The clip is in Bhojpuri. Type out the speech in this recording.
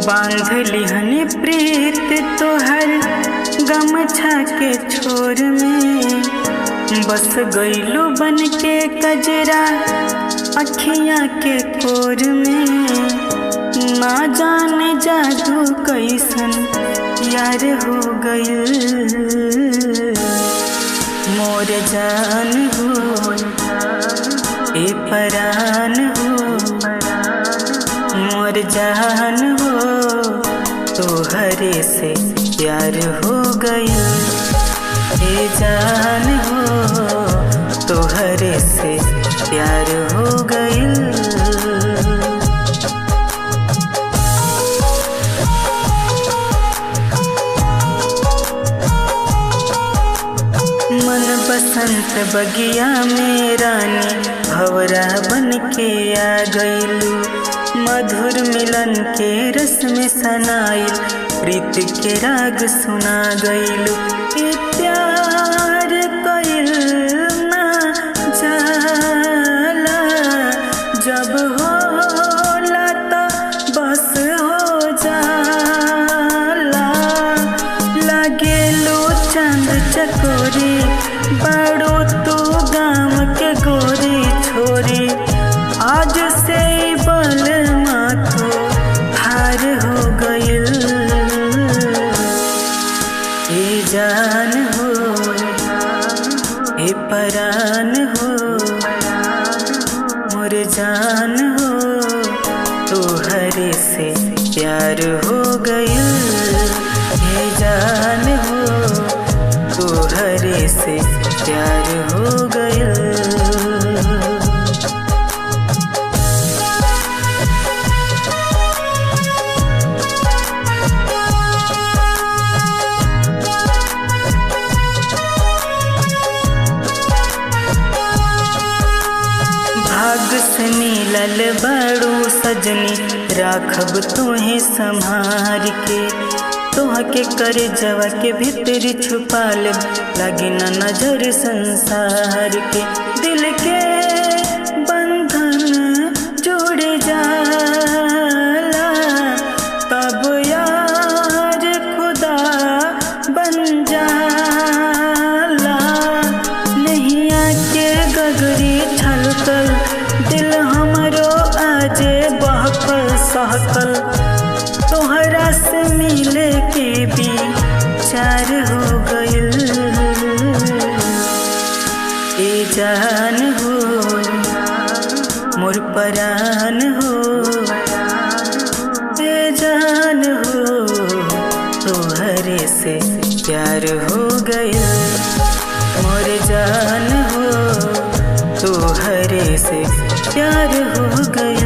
बांध लिहनी प्रीत तोहर गमछा के छोर में, बस गईलू बन के कजरा अखियाँ के कोर में। ना जाने जादू कैसन यार हो गई मोर जान हो ए परान हो, मोर जान हो तोहरे से प्यार हो गई। ए जान हो तोहरे से प्यार हो गई। मन बसंत बगिया में रानी भंवरा बन के आ गईलू, मधुर मिलन के रस में सनाइल प्रीत के राग सुना गईलू। ये प्यार कइल ना जाला, जब होला तो बस हो जाला। लागेलू चांद चकोरी बड़ो तू गाँव के गोरी छोरी, आज से बल माथो हार हो गइल। ए जान हो ए परान हो, मोर जान हो तोहरे से प्यार हो गइल। ए जान हो तोहरे से प्यार हो गइल। भाग से मिलल बड़ू सजनी, राखब तोहे संभार के। तोहके करे जवा के भीतरी छुपा ले, लगी न नजर संसार के। दिल के बंधन जुड़ जाला, तब यार खुदा बन जाला। नैया के गगरी छलकल, दिल हमरो आजे बहकल सहकल। तोहरा से मिले के विचार हो गइल। ए जान हो मोर परान हो, ए जान हो तोहरे से प्यार हो गइल। मोर जान हो तोहरे से प्यार हो गइल।